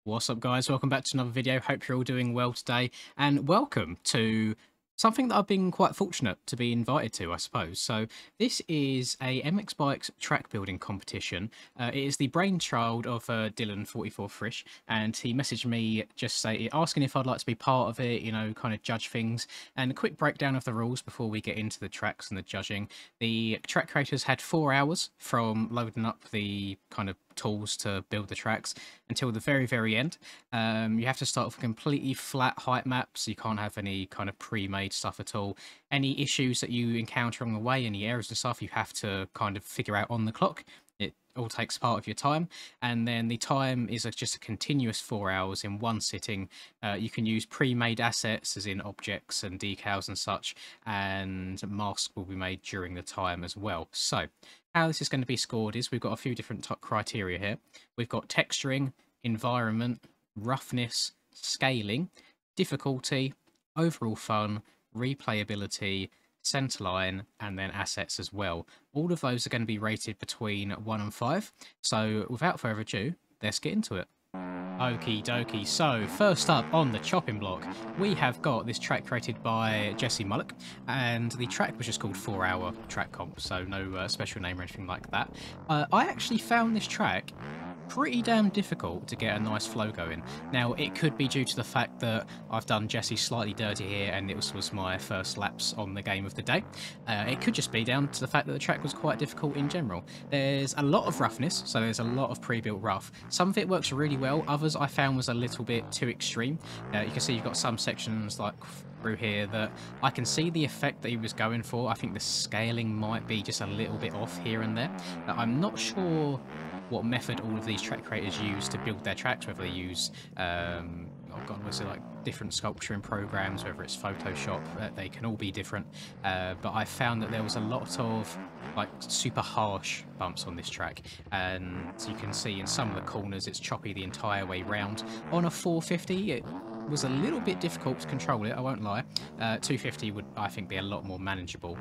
What's up, guys? Welcome back to another video. Hope you're all doing well today, and welcome to something that I've been quite fortunate to be invited to, I suppose. So this is a MX Bikes track building competition. It is the brainchild of Dylan44 Frisch, and he messaged me asking if I'd like to be part of it, you know, kind of judge things. And a quick breakdown of the rules before we get into the tracks and the judging. The track creators had 4 hours from loading up the kind of tools to build the tracks until the very end. You have to start with a completely flat height map, so you can't have any kind of pre-made stuff at all. Any issues that you encounter on the way, any errors and stuff, you have to kind of figure out on the clock. It all takes part of your time, and then the time is just a continuous 4 hours in one sitting. You can use pre-made assets, as in objects and decals and such, and masks will be made during the time as well. So how this is going to be scored is we've got a few different criteria here. We've got texturing, environment, roughness, scaling, difficulty, overall fun, replayability, centerline, and then assets as well. All of those are going to be rated between 1 and 5. So without further ado, let's get into it. Okie dokie, so first up on the chopping block, we have got this track created by JesseMullick, and the track was just called 4 Hour Track Comp, so no special name or anything like that. I actually found this track pretty damn difficult to get a nice flow going. Now, it could be due to the fact that I've done Jesse slightly dirty here and it was my first laps on the game of the day. It could just be down to the fact that the track was quite difficult in general. There's a lot of roughness, so there's a lot of pre-built rough. Some of it works really well, others I found was a little bit too extreme. You can see you've got some sections like through here that I can see the effect that he was going for. I think the scaling might be just a little bit off here and there. I'm not sure what method all of these track creators use to build their tracks, whether they use oh god, was it like different sculpturing programs, whether it's Photoshop, they can all be different. But I found that there was a lot of like super harsh bumps on this track, and you can see in some of the corners it's choppy the entire way round. On a 450 it was a little bit difficult to control it, I won't lie. 250 would, I think, be a lot more manageable.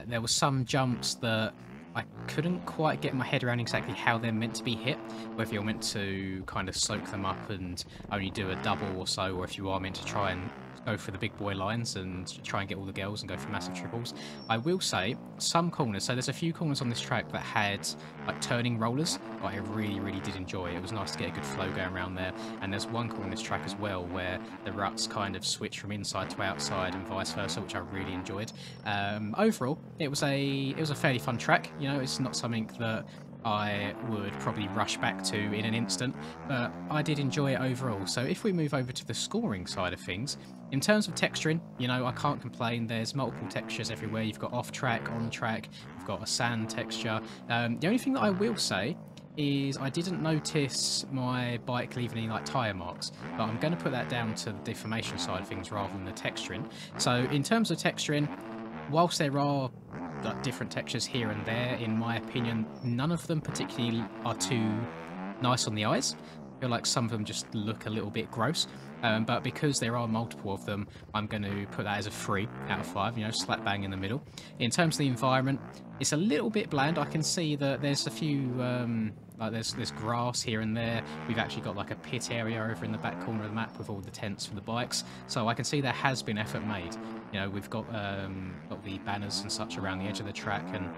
There were some jumps that I couldn't quite get my head around exactly how they're meant to be hit, whether you're meant to kind of soak them up and only do a double or so, or if you are meant to try and go for the big boy lines and try and get all the girls and go for massive triples. I will say some corners, so there's a few corners on this track that had like turning rollers, I really did enjoy. It was nice to get a good flow going around there. And there's one corner on this track as well where the ruts kind of switch from inside to outside and vice versa, which I really enjoyed. Overall, it was a fairly fun track. You know, it's not something that I would probably rush back to in an instant, but I did enjoy it overall. So if we move over to the scoring side of things, in terms of texturing, you know, I can't complain. There's multiple textures everywhere. You've got off track, on track, you've got a sand texture. The only thing that I will say is I didn't notice my bike leaving any like tyre marks, but I'm going to put that down to the deformation side of things rather than the texturing. So in terms of texturing, whilst there are like different textures here and there, in my opinion, none of them particularly are too nice on the eyes. I feel like some of them just look a little bit gross, but because there are multiple of them, I'm going to put that as a 3 out of 5, you know, slap bang in the middle. In terms of the environment, it's a little bit bland. I can see that there's a few like there's grass here and there. We've actually got like a pit area over in the back corner of the map with all the tents for the bikes, so I can see there has been effort made. You know, we've got the banners and such around the edge of the track, and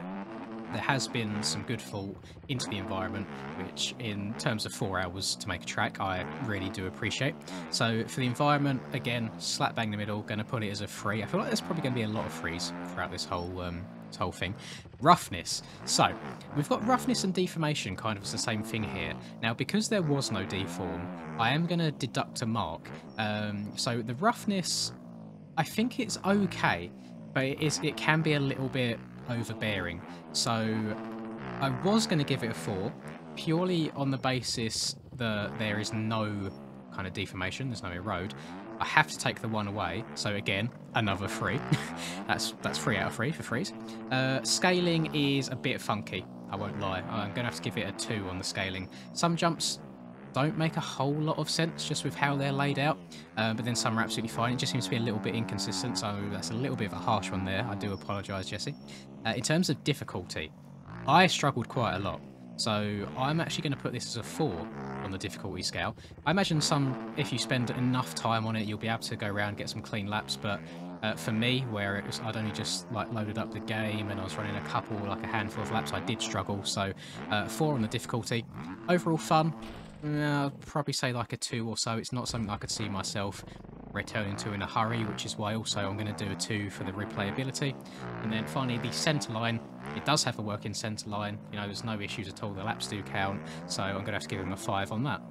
there has been some good thought into the environment, which in terms of 4 hours to make a track, I really do appreciate. So for the environment, again, slap bang in the middle, going to put it as a 3. I feel like there's probably going to be a lot of 3s throughout this whole thing. Roughness. So we've got roughness and deformation kind of as the same thing here. Now, because there was no deform, I am going to deduct a mark. So the roughness, I think it's okay, but it can be a little bit overbearing. So I was going to give it a 4 purely on the basis that there is no kind of deformation, there's no erode. I have to take the 1 away, so again, another 3. that's 3 out of 3 for 3s. Scaling is a bit funky, I won't lie. I'm going to have to give it a 2 on the scaling. Some jumps don't make a whole lot of sense just with how they're laid out, but then some are absolutely fine. It just seems to be a little bit inconsistent, so that's a little bit of a harsh one there. I do apologise, Jesse. In terms of difficulty, I struggled quite a lot. So I'm actually going to put this as a 4 on the difficulty scale. I imagine if you spend enough time on it, you'll be able to go around and get some clean laps. But for me, where I'd only just like loaded up the game and I was running like a handful of laps, I did struggle. So 4 on the difficulty. Overall fun, I'd probably say like a 2 or so. It's not something I could see myself returning to in a hurry, which is why also I'm going to do a 2 for the replayability. And then finally the centre line, it does have a working centre line, you know, there's no issues at all, the laps do count, so I'm going to have to give him a 5 on that.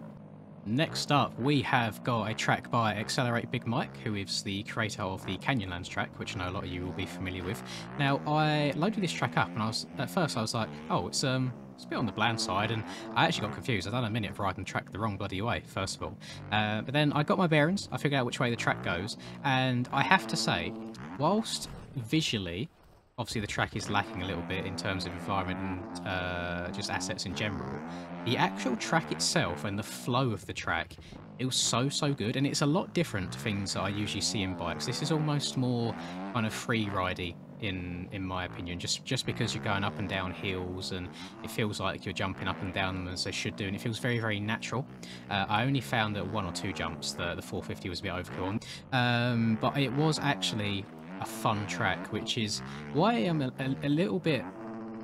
Next up, we have got a track by Accelerate Big Mike, who is the creator of the Canyonlands track, which I know a lot of you will be familiar with. Now, I loaded this track up, and at first I was like, oh, it's a bit on the bland side, and I actually got confused. I'd done a minute of riding the track the wrong bloody way, first of all. But then I got my bearings, I figured out which way the track goes, and I have to say, whilst visually, obviously the track is lacking a little bit in terms of environment and just assets in general, the actual track itself and the flow of the track, it was so good, and it's a lot different to things that I usually see in bikes. This is almost more kind of free-ridey in my opinion, just because you're going up and down hills and it feels like you're jumping up and down them as they should do, and it feels very natural. I only found that 1 or 2 jumps the 450 was a bit overkill on, but it was actually a fun track, which is why I'm a little bit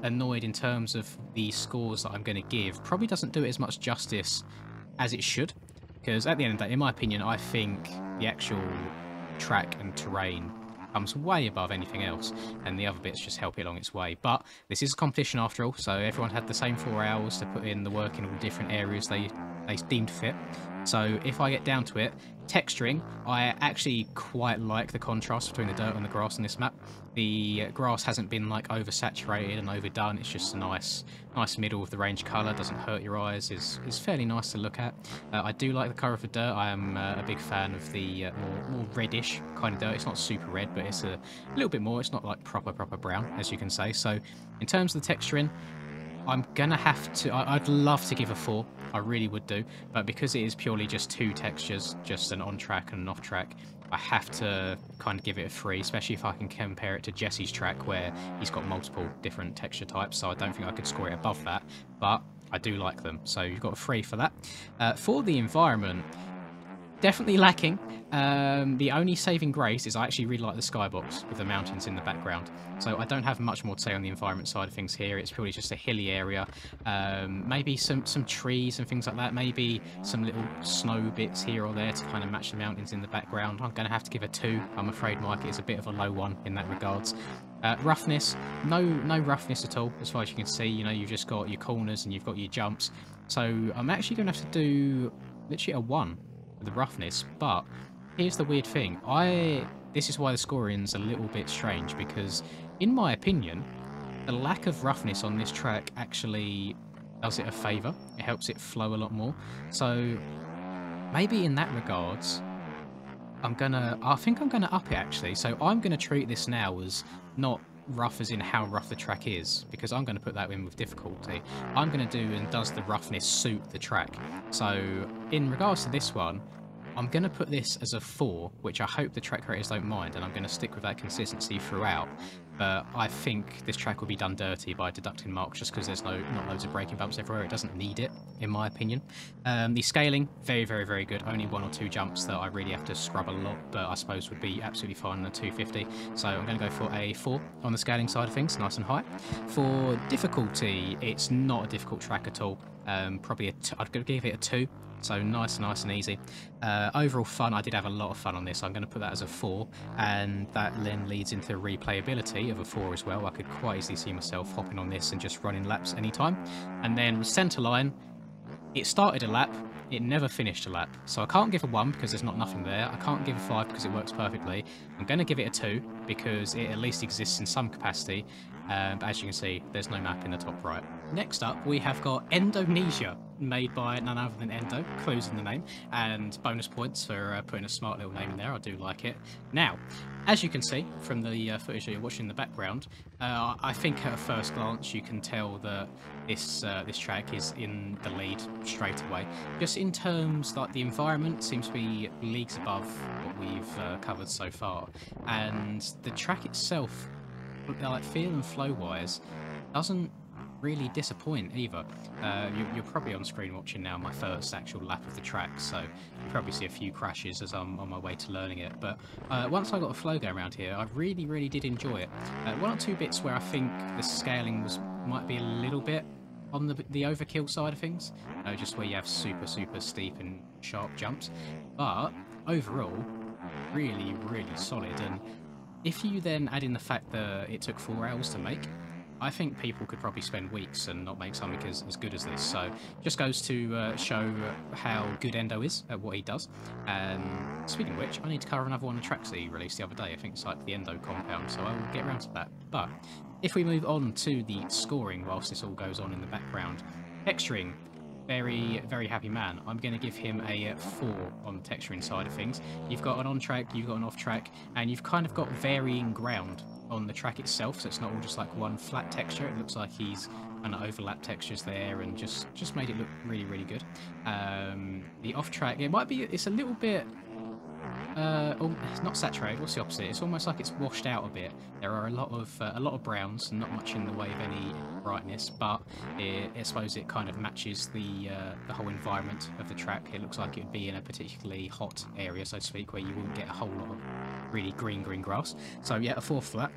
annoyed in terms of the scores that I'm going to give. Probably doesn't do it as much justice as it should, because at the end of the day, in my opinion, I think the actual track and terrain comes way above anything else, and the other bits just help it along its way. But this is a competition after all, so everyone had the same 4 hours to put in the work in all different areas they deemed fit. So if I get down to it, texturing, I actually quite like the contrast between the dirt and the grass on this map. The grass hasn't been like oversaturated and overdone, it's just a nice middle of the range colour, doesn't hurt your eyes, is fairly nice to look at. I do like the colour of the dirt. I am a big fan of the more reddish kind of dirt. It's not super red, but it's a little bit more. It's not like proper brown, as you can say. So in terms of the texturing, I'm gonna have to, I'd love to give a 4, I really would do, but because it is purely just 2 textures, just an on-track and an off-track, I have to kind of give it a 3, especially if I can compare it to Jesse's track where he's got multiple different texture types, so I don't think I could score it above that, but I do like them, so you've got a 3 for that. For the environment, definitely lacking. The only saving grace is I actually really like the skybox with the mountains in the background. So I don't have much more to say on the environment side of things here. It's purely just a hilly area. Maybe some trees and things like that. Maybe some little snow bits here or there to kind of match the mountains in the background. I'm going to have to give a 2. I'm afraid, Mike, it's a bit of a low one in that regards. Roughness, no roughness at all, as far as you can see. You know, you've just got your corners and you've got your jumps. So I'm actually going to have to do literally a 1. The roughness, but here's the weird thing. This is why the scoring's a little bit strange, because in my opinion, the lack of roughness on this track actually does it a favour. It helps it flow a lot more. So maybe in that regards, I think I'm gonna up it actually. So I'm gonna treat this now as not rough as in how rough the track is, because I'm going to put that in with difficulty. I'm going to do, and does the roughness suit the track? So in regards to this one, I'm going to put this as a 4, which I hope the track creators don't mind, and I'm going to stick with that consistency throughout. But I think this track will be done dirty by deducting marks just because there's not loads of braking bumps everywhere. It doesn't need it, in my opinion. The scaling, very good. Only 1 or 2 jumps that I really have to scrub a lot, but I suppose would be absolutely fine on a 250. So I'm going to go for a 4 on the scaling side of things, nice and high. For difficulty, it's not a difficult track at all. Probably I'd give it a 2. So nice and easy. Overall fun, I did have a lot of fun on this, so I'm going to put that as a 4, and that then leads into replayability of a 4 as well. I could quite easily see myself hopping on this and just running laps anytime. And then centre line, it started a lap, it never finished a lap. So I can't give a 1 because there's nothing there. I can't give a 5 because it works perfectly. I'm going to give it a 2 because it at least exists in some capacity. But as you can see, there's no map in the top right. Next up, we have got Indonesia, made by none other than Endo, clues in the name, and bonus points for putting a smart little name in there. I do like it. Now, as you can see from the footage that you're watching in the background, I think at a first glance you can tell that this track is in the lead straight away. Just in terms, like, the environment seems to be leagues above what we've covered so far, and the track itself, like feel and flow wise, doesn't really disappoint either. You're probably on screen watching now my first actual lap of the track, so you probably see a few crashes as I'm on my way to learning it. But once I got a flow going around here, I really did enjoy it. One or two bits where I think the scaling might be a little bit on the overkill side of things, just where you have super steep and sharp jumps. But overall, really solid. And if you then add in the fact that it took 4 hours to make, I think people could probably spend weeks and not make something as good as this. So just goes to show how good Endo is at what he does. Speaking of which, I need to cover another one of the tracks that he released the other day. I think it's like the Endo compound, so I will get around to that. But if we move on to the scoring whilst this all goes on in the background, texturing, very happy man. I'm going to give him a 4 on the texturing side of things. You've got an on track, you've got an off track, and you've kind of got varying ground on the track itself, so it's not all just like one flat texture. It looks like he's kind of overlapped textures there and just made it look really good. The off track, it's a little bit it's not saturated. What's the opposite? It's almost like it's washed out a bit. There are a lot of browns and not much in the way of any brightness, but I suppose it kind of matches the whole environment of the track. It looks like it would be in a particularly hot area, so to speak, where you wouldn't get a whole lot of really green grass. So yeah, a 4 for that.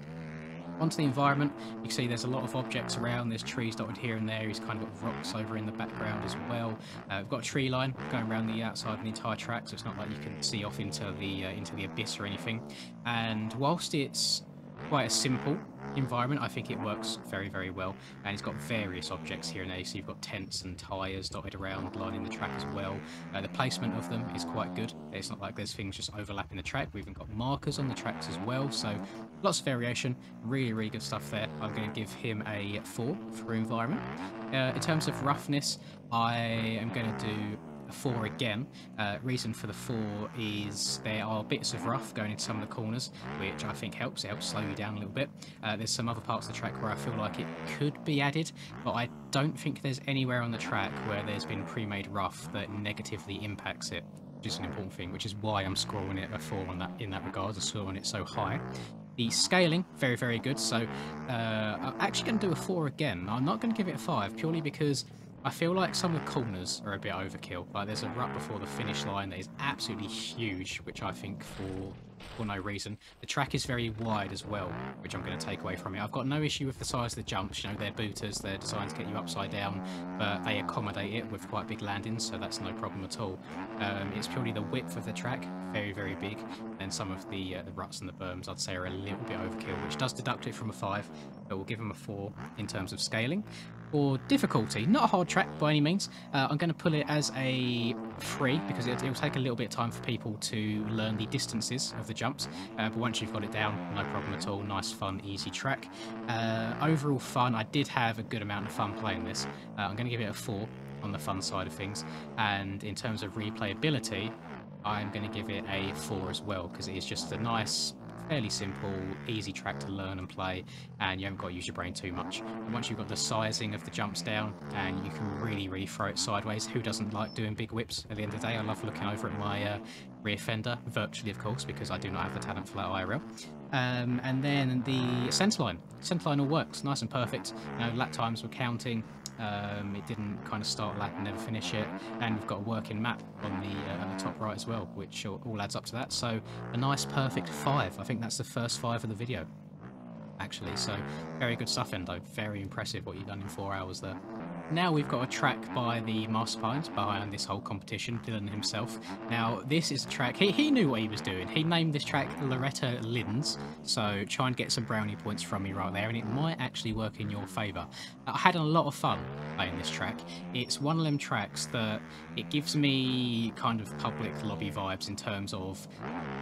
Onto the environment, you can see there's a lot of objects around. There's trees dotted here and there. He's kind of got rocks over in the background as well. We've got a tree line going around the outside of the entire track, so it's not like you can see off into the abyss or anything. And whilst it's quite a simple environment, I think it works very well. And it's got various objects here and there, so you've got tents and tyres dotted around lining the track as well. The placement of them is quite good. It's not like there's things just overlapping the track. We've even got markers on the tracks as well, so lots of variation. Really good stuff there. I'm going to give him a 4 for environment. In terms of roughness, I am going to do a 4 again. Reason for the 4 is there are bits of rough going into some of the corners, which I think helps. It helps slow you down a little bit. There's some other parts of the track where I feel like it could be added, but I don't think there's anywhere on the track where there's been pre-made rough that negatively impacts it, which is an important thing, which is why I'm scoring it a 4 on that, in that regard. I'm scoring it so high. The scaling, very good. So I'm actually going to do a 4 again. I'm not going to give it a 5, purely because I feel like some of the corners are a bit overkill. Like there's a rut before the finish line that is absolutely huge, which I think for no reason. The track is very wide as well, which I'm going to take away from it. I've got no issue with the size of the jumps. You know, they're booters, they're designed to get you upside down, but they accommodate it with quite big landings, so that's no problem at all. It's purely the width of the track, very big, and some of the ruts and the berms I'd say are a little bit overkill, which does deduct it from a 5, but we'll give them a 4 in terms of scaling. For difficulty, not a hard track by any means. I'm going to put it as a 3 because it'll take a little bit of time for people to learn the distances of the jumps, but once you've got it down, no problem at all. Nice, fun, easy track. Overall fun, I did have a good amount of fun playing this. I'm going to give it a 4 on the fun side of things, and in terms of replayability, I'm going to give it a 4 as well, because it is just a nice, fairly simple, easy track to learn and play, and you haven't got to use your brain too much. And once you've got the sizing of the jumps down, and you can really throw it sideways. Who doesn't like doing big whips at the end of the day? I love looking over at my rear fender, virtually of course, because I do not have the talent for that IRL. And then the centerline all works nice and perfect. You know, lap times were counting. It didn't kind of start a lap and never finish it, and we've got a working map on the top right as well, which all adds up to that. So a nice perfect 5. I think that's the first 5 of the video actually, so very good stuff, Endo. Very impressive what you've done in 4 hours there. Now we've got a track by the mastermind behind this whole competition, Dylan himself. Now this is a track, he knew what he was doing. He named this track Loretta Lynn's, so try and get some brownie points from me right there, and it might actually work in your favour. I had a lot of fun playing this track. It's one of them tracks that it gives me kind of public lobby vibes in terms of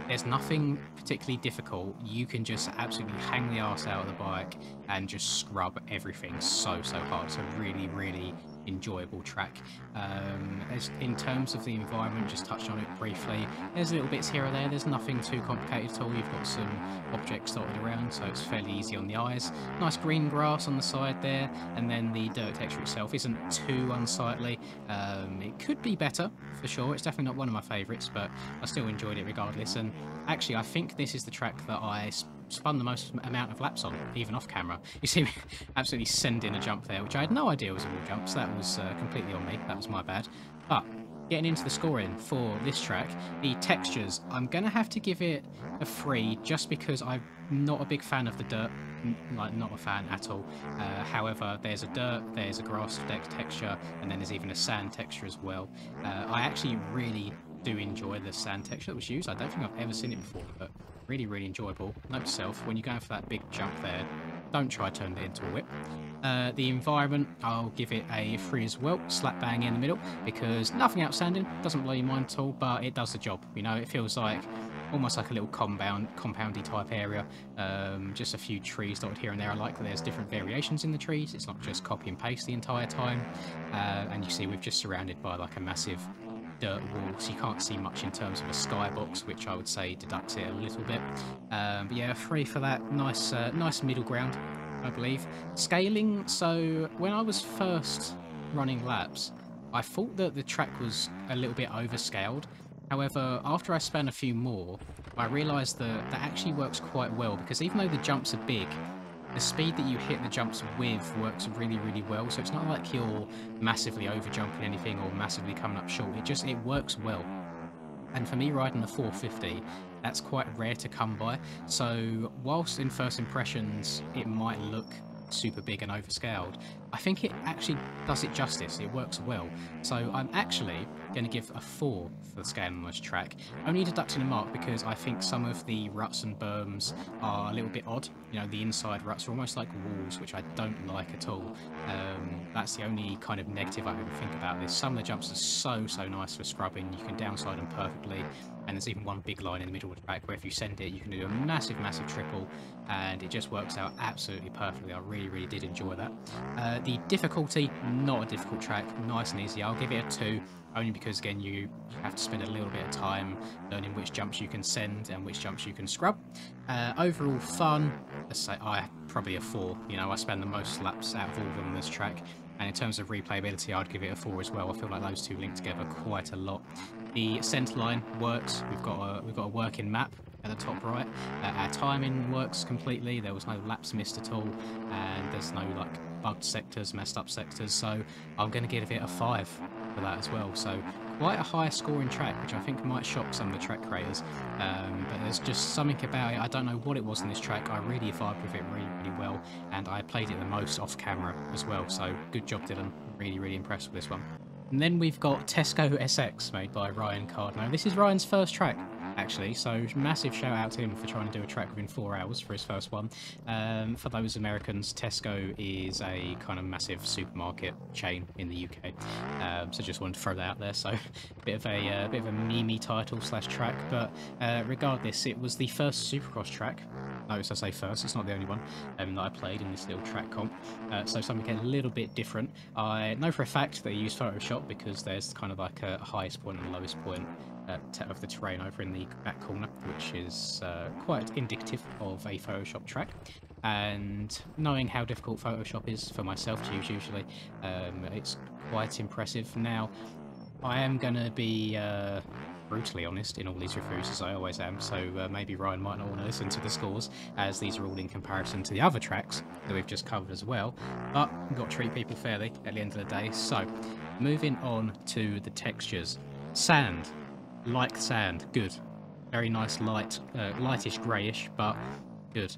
there's nothing particularly difficult. You can just absolutely hang the arse out of the bike and just scrub everything so hard. So really enjoyable track. As in terms of the environment, just touched on it briefly, there's little bits here or there. There's nothing too complicated at all. You've got some objects dotted around, so it's fairly easy on the eyes. Nice green grass on the side there, and then the dirt texture itself isn't too unsightly. It could be better for sure. It's definitely not one of my favourites, but I still enjoyed it regardless. And actually I think this is the track that I spun the most amount of laps on, even off camera. You see me absolutely sending a jump there, which I had no idea was a wall jump, so that was completely on me. That was my bad. But getting into the scoring for this track, the textures, I'm going to have to give it a 3 just because I'm not a big fan of the dirt. Like, not a fan at all. However, there's a dirt, there's a grass texture, and then there's even a sand texture as well. I actually really do enjoy the sand texture that was used. I don't think I've ever seen it before, but really, really enjoyable. Note to self, when you're going for that big jump there, don't try to turn it into a whip. The environment, I'll give it a 3 as well, slap bang in the middle, because nothing outstanding, doesn't blow your mind at all, but it does the job. You know, it feels like almost like a little compoundy type area. Just a few trees dotted here and there. I like that there's different variations in the trees. It's not just copy and paste the entire time. And you see we've just surrounded by like a massive dirt wall, so you can't see much in terms of a skybox, which I would say deducts it a little bit. But yeah, 3 for that. Nice middle ground, I believe. Scaling, so when I was first running laps, I thought that the track was a little bit overscaled. However, after I spent a few more, I realised that that actually works quite well, because even though the jumps are big, the speed that you hit the jumps with works really, really well. So it's not like you're massively over jumping anything or massively coming up short. It works well. And for me, riding the 450, that's quite rare to come by. So whilst in first impressions it might look super big and overscaled, I think it actually does it justice. It works well. So I'm actually going to give a 4 for the scaling on this track, only deducting a mark because I think some of the ruts and berms are a little bit odd. You know, the inside ruts are almost like walls, which I don't like at all. That's the only kind of negative I can think about this. Some of the jumps are so nice for scrubbing. You can downside them perfectly, and there's even one big line in the middle of the track where if you send it, you can do a massive triple, and it just works out absolutely perfectly. I really did enjoy that. The difficulty, not a difficult track, nice and easy. I'll give it a 2, only because again you have to spend a little bit of time learning which jumps you can send and which jumps you can scrub. Overall fun, let's say probably a 4. You know, I spend the most laps out of all of them on this track, and in terms of replayability I'd give it a 4 as well. I feel like those two link together quite a lot. The centre line works. We've got a working map at the top right. Our timing works completely. There was no laps missed at all, and there's no like bugged sectors, messed up sectors, so I'm going to give it a 5 for that as well. So quite a high scoring track, which I think might shock some of the track creators, but there's just something about it. I don't know what it was in this track. I really vibed with it really well, and I played it the most off camera as well, so good job, Dylan. Really impressed with this one. And then we've got Tesco SX, made by Ryan Cardno. This is Ryan's first track, actually, so massive shout out to him for trying to do a track within 4 hours for his first one. For those Americans, Tesco is a kind of massive supermarket chain in the UK, so just wanted to throw that out there. So bit of a meme title slash track, but regardless, it was the first Supercross track. Notice I say first, it's not the only one that I played in this little track comp, so something a little bit different. I know for a fact they use Photoshop because there's kind of like a highest point and lowest point of the terrain over in the back corner, which is quite indicative of a Photoshop track. And knowing how difficult Photoshop is for myself to use usually, it's quite impressive. Now, I am going to be brutally honest in all these reviews, as I always am, so maybe Ryan might not want to listen to the scores, as these are all in comparison to the other tracks that we've just covered as well, but we've got to treat people fairly at the end of the day. So, moving on to the textures. Sand. Like sand. Good. Very nice lightish greyish, but good.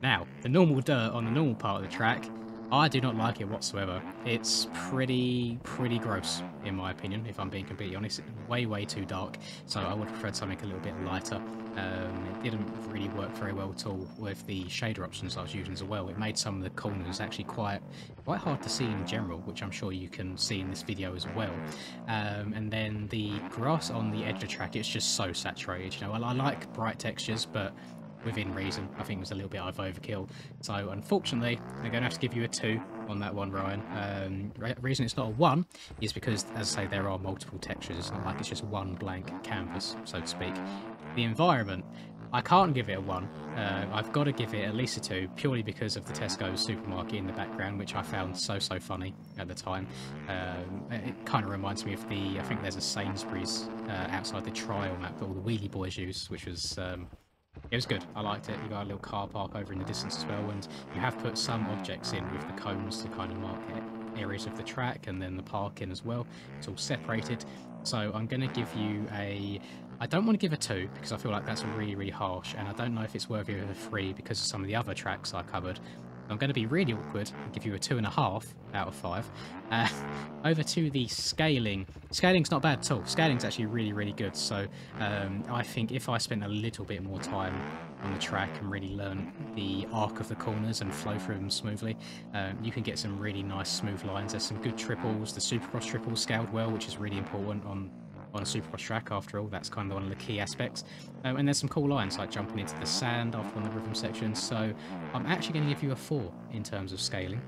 Now, the normal dirt on the normal part of the track, I do not like it whatsoever. It's pretty gross, in my opinion, if I'm being completely honest. It's way too dark, so I would have preferred something a little bit lighter. It didn't really work very well at all with the shader options I was using as well. It made some of the corners actually quite hard to see in general, which I'm sure you can see in this video as well. And then the grass on the edge of the track, it's just so saturated. You know, I like bright textures, but within reason. I think it was a little bit of overkill. So unfortunately, I'm going to have to give you a 2 on that one, Ryan. Reason it's not a 1 is because, as I say, there are multiple textures. It's not like it's just one blank canvas, so to speak. The environment, I can't give it a 1. I've got to give it at least a 2, purely because of the Tesco supermarket in the background, which I found so funny at the time. It kind of reminds me of I think there's a Sainsbury's outside the trial map that all the Wheelie Boys use, which was It was good. I liked it. You got a little car park over in the distance as well, and you have put some objects in with the cones to kind of mark areas of the track, and then the parking as well. It's all separated. So I'm going to give you a... I don't want to give a 2 because I feel like that's really, really harsh, and I don't know if it's worthy of a 3 because of some of the other tracks I covered. I'm going to be really awkward and give you a 2.5 out of 5. Over to the scaling. Scaling's not bad at all. Scaling's actually really, really good. So I think if I spent a little bit more time on the track and really learn the arc of the corners and flow through them smoothly, you can get some really nice smooth lines. There's some good triples. The Supercross triples scaled well, which is really important on a Supercross track. After all, that's kind of one of the key aspects. And there's some cool lines like jumping into the sand after on the rhythm section. So I'm actually going to give you a 4 in terms of scaling.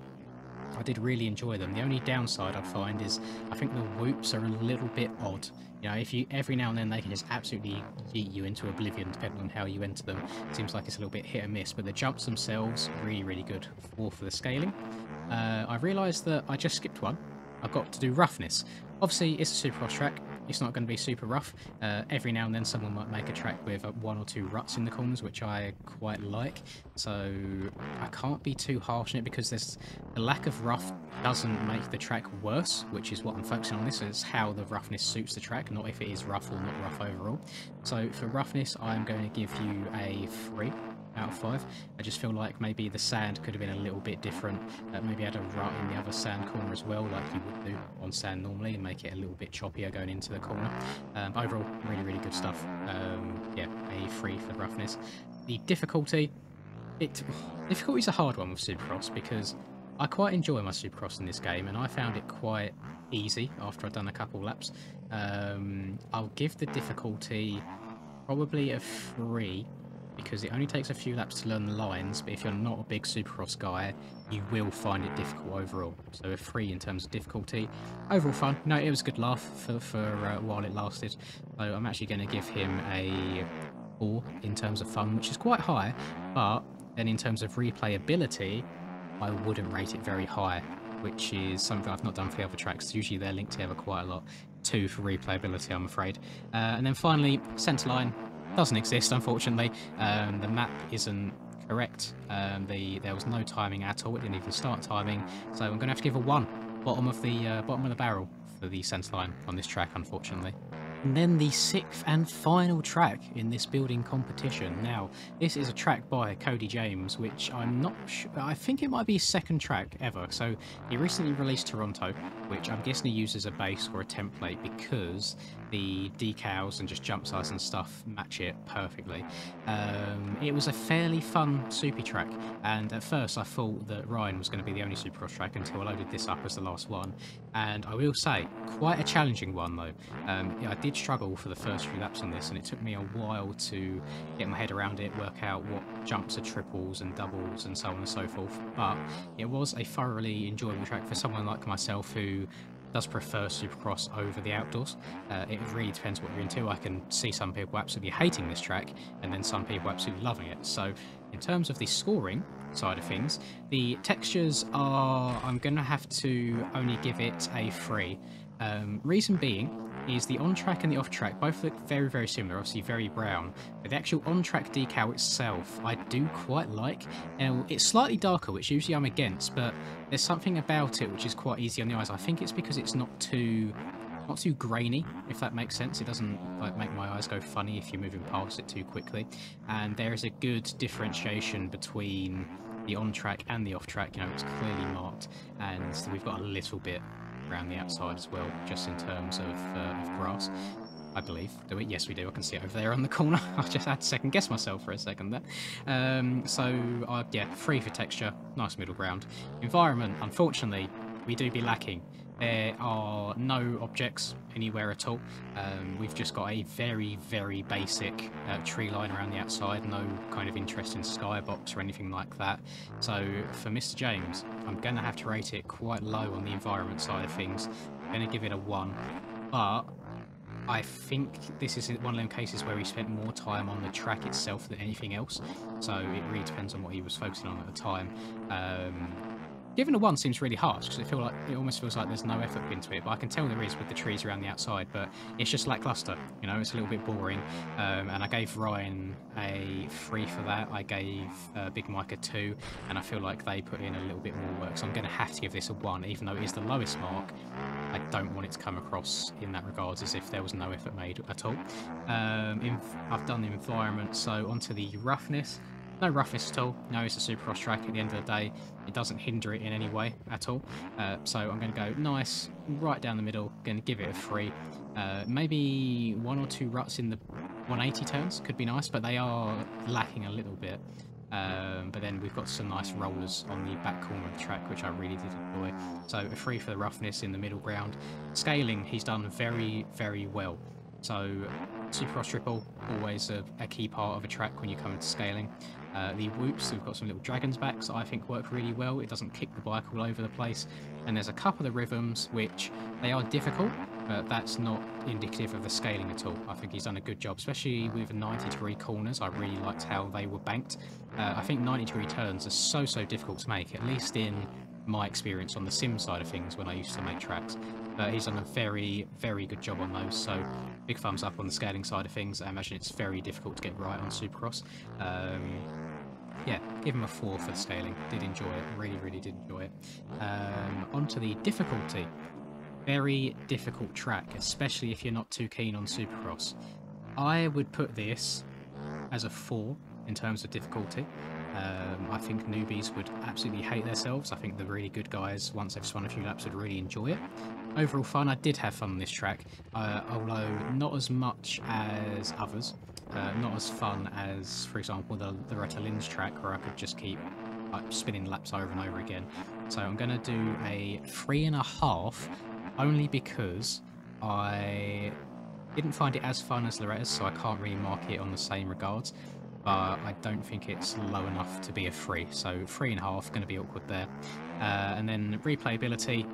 I did really enjoy them. The only downside I find is I think the whoops are a little bit odd. You know, if you every now and then they can just absolutely yeet you into oblivion depending on how you enter them. It seems like it's a little bit hit and miss, but the jumps themselves really, really good. 4 for the scaling. I realised that I just skipped one. I got to do roughness. Obviously, it's a Supercross track. It's not going to be super rough. Every now and then someone might make a track with 1 or 2 ruts in the corners, which I quite like. So I can't be too harsh on it because the lack of rough doesn't make the track worse, which is what I'm focusing on. This is how the roughness suits the track, not if it is rough or not rough overall. So for roughness, I'm going to give you a 3 out of 5. I just feel like maybe the sand could have been a little bit different. Maybe add a rut in the other sand corner as well, like you would do on sand normally, and make it a little bit choppier going into the corner. But overall, really, really good stuff. Yeah, a 3 for roughness. The difficulty, difficulty's a hard one with Supercross because I quite enjoy my Supercross in this game, and I found it quite easy after I'd done a couple laps. I'll give the difficulty probably a 3. Because it only takes a few laps to learn the lines, but if you're not a big Supercross guy, you will find it difficult overall. So a 3 in terms of difficulty. Overall fun. No, it was a good laugh for while it lasted. So I'm actually going to give him a 4 in terms of fun, which is quite high. But then in terms of replayability, I wouldn't rate it very high, which is something I've not done for the other tracks. Usually they're linked together quite a lot. 2 for replayability, I'm afraid. And then finally, centerline. Doesn't exist, unfortunately. The map isn't correct. There was no timing at all. It didn't even start timing. So I'm going to have to give a 1. Bottom of the barrel for the centerline on this track, unfortunately. And then the 6th and final track in this building competition. Now, this is a track by Cody James, which I'm not sure, I think it might be his 2nd track ever. So he recently released Toronto, which I'm guessing he uses a base or a template because the decals and just jump size and stuff match it perfectly. It was a fairly fun soupy track, and at first I thought that Ryan was going to be the only Supercross track until I loaded this up as the last one. And I will say, quite a challenging one though. Yeah, I did struggle for the first few laps on this, and it took me a while to get my head around it, work out what jumps are triples and doubles and so on and so forth. But it was a thoroughly enjoyable track for someone like myself who does prefer Supercross over the outdoors. It really depends what you're into. I can see some people absolutely hating this track and then some people absolutely loving it. So in terms of the scoring side of things, the textures are, I'm going to have to only give it a 3. Reason being is the on-track and the off-track both look very, very similar, obviously very brown, but the actual on-track decal itself I do quite like. Now, it's slightly darker, which usually I'm against, but there's something about it which is quite easy on the eyes. I think it's because it's not too grainy, if that makes sense. It doesn't like make my eyes go funny if you're moving past it too quickly, and there is a good differentiation between the on-track and the off-track. You know, it's clearly marked, and we've got a little bit around the outside as well, just in terms of grass, I believe. Do we? Yes, we do. I can see it over there on the corner. I just had to second guess myself for a second there. So yeah, 3 for texture, nice middle ground. Environment, unfortunately, we do be lacking. There are no objects anywhere at all. We've just got a very, very basic tree line around the outside, no kind of interesting skybox or anything like that. So for Mr. James, I'm going to have to rate it quite low on the environment side of things. I'm going to give it a 1, but I think this is one of them cases where he spent more time on the track itself than anything else. So it really depends on what he was focusing on at the time. Giving a 1 seems really harsh because it almost feels like there's no effort put into it, but I can tell there is with the trees around the outside, but it's just lackluster, you know, it's a little bit boring. And I gave Ryan a 3 for that. I gave Big Mike a 2, and I feel like they put in a little bit more work, so I'm going to have to give this a 1, even though it is the lowest mark. I don't want it to come across in that regards as if there was no effort made at all. I've done the environment, so onto the roughness. No roughness at all. No, it's a Supercross track at the end of the day. It doesn't hinder it in any way at all. So I'm going to go nice, right down the middle. Going to give it a 3. Maybe 1 or 2 ruts in the 180 turns could be nice, but they are lacking a little bit. But then we've got some nice rollers on the back corner of the track, which I really did enjoy. So a 3 for the roughness in the middle ground. Scaling, he's done very, very well. So Supercross triple, always a key part of a track when you come into scaling. The whoops, we've got some little dragons backs that I think work really well. It doesn't kick the bike all over the place. And there's a couple of rhythms which they are difficult, but that's not indicative of the scaling at all. I think he's done a good job, especially with 90-degree corners. I really liked how they were banked. I think 90-degree turns are so difficult to make, at least in my experience on the sim side of things when I used to make tracks. But he's done a very, very good job on those, so big thumbs up on the scaling side of things. I imagine it's very difficult to get right on Supercross. Yeah, give him a 4 for the scaling. Did enjoy it, really did enjoy it. Onto the difficulty. Very difficult track, especially if you're not too keen on Supercross. I would put this as a 4 in terms of difficulty. I think newbies would absolutely hate themselves. I think the really good guys, once they've spun a few laps, would really enjoy it. Overall fun, I did have fun on this track, although not as much as others. Not as fun as, for example, the Loretta Lynn's track, where I could just keep spinning laps over and over again. So I'm going to do a 3.5, only because I didn't find it as fun as Loretta's, so I can't really mark it on the same regards. But I don't think it's low enough to be a 3, so 3.5, going to be awkward there. And then replayability,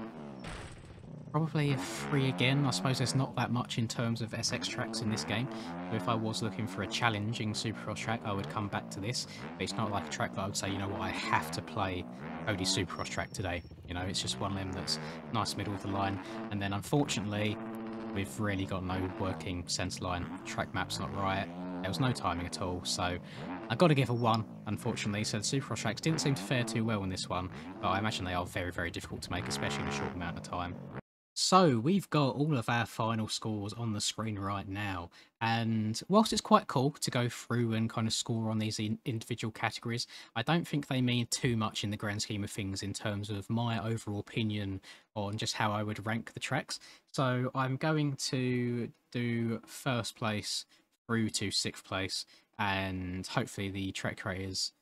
probably a 3 again. I suppose there's not that much in terms of SX tracks in this game. So if I was looking for a challenging Supercross track, I would come back to this. But it's not like a track that I would say, you know what, I have to play Cody's Supercross track today. You know, it's just one of them that's nice middle of the line. And then unfortunately, we've really got no working sense line. Track map's not right. There was no timing at all, so I got to give a 1, unfortunately. So the Supercross tracks didn't seem to fare too well in this one, but I imagine they are very difficult to make, especially in a short amount of time. So we've got all of our final scores on the screen right now, and whilst it's quite cool to go through and kind of score on these individual categories, I don't think they mean too much in the grand scheme of things in terms of my overall opinion on just how I would rank the tracks. So I'm going to do first place through to 6th place, and hopefully the track creators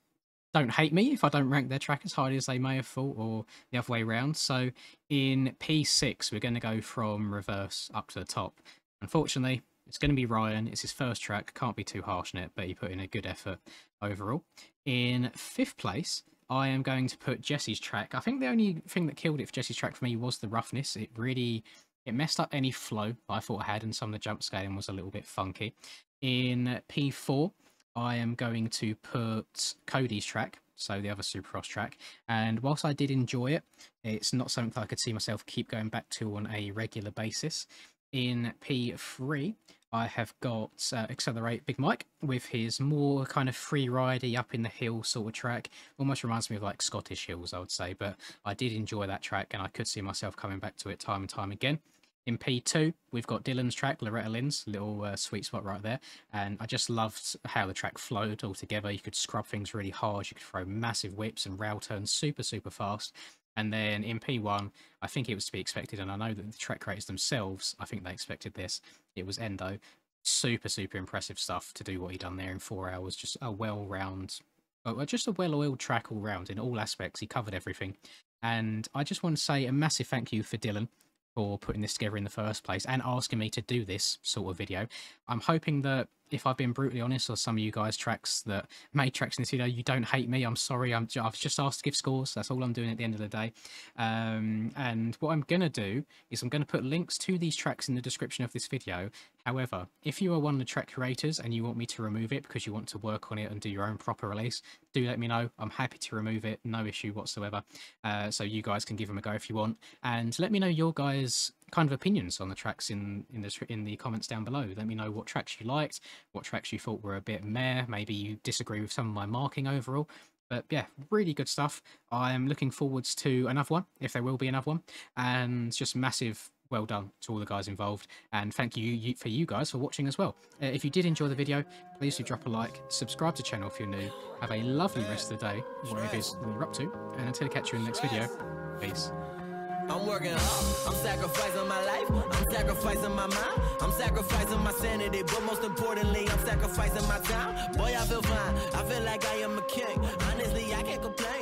don't hate me if I don't rank their track as highly as they may have thought, or the other way around. So in P6, we're going to go from reverse up to the top. Unfortunately, it's going to be Ryan. It's his first track. Can't be too harsh on it, but he put in a good effort overall. In 5th place, I am going to put Jesse's track. I think the only thing that killed it for Jesse's track for me was the roughness. It messed up any flow I thought I had, and some of the jump scaling was a little bit funky. In P4, I am going to put Cody's track, so the other Supercross track, and whilst I did enjoy it, it's not something that I could see myself keep going back to on a regular basis. In P3, I have got Accelerate Big Mike with his more kind of free-ridey, up in the hill sort of track. Almost reminds me of like Scottish hills, I would say, but I did enjoy that track and I could see myself coming back to it time and time again. In P2, we've got Dylan's track, Loretta Lynn's, little sweet spot right there. And I just loved how the track flowed all together. You could scrub things really hard. You could throw massive whips and rail turns super fast. And then in P1, I think it was to be expected. And I know that the track creators themselves, I think they expected this. It was Endo. Super impressive stuff to do what he done there in 4 hours. Just a just a well-oiled track all round in all aspects. He covered everything. And I just want to say a massive thank you for Dylan for putting this together in the first place and asking me to do this sort of video. I'm hoping that if I've been brutally honest, or some of you guys that made tracks in this video, you don't hate me. I'm sorry. I've just asked to give scores. That's all I'm doing at the end of the day. And what I'm going to do is I'm going to put links to these tracks in the description of this video. However, if you are one of the track creators and you want me to remove it because you want to work on it and do your own proper release, do let me know. I'm happy to remove it, no issue whatsoever. So you guys can give them a go if you want, and let me know your guys' kind of opinions on the tracks in the comments down below. Let me know what tracks you liked, what tracks you thought were a bit meh. Maybe you disagree with some of my marking overall. But yeah, really good stuff. I'm looking forwards to another one, if there will be another one, and just massive well done to all the guys involved, and thank you for you guys for watching as well. If you did enjoy the video, please do drop a like, subscribe to the channel if you're new. Have a lovely rest of the day, whatever it is you're up to, and until I catch you in the next video, peace. I'm working hard, I'm sacrificing my life, I'm sacrificing my mind, I'm sacrificing my sanity, but most importantly, I'm sacrificing my time. Boy, I feel fine, I feel like I am a king, honestly, I can't complain.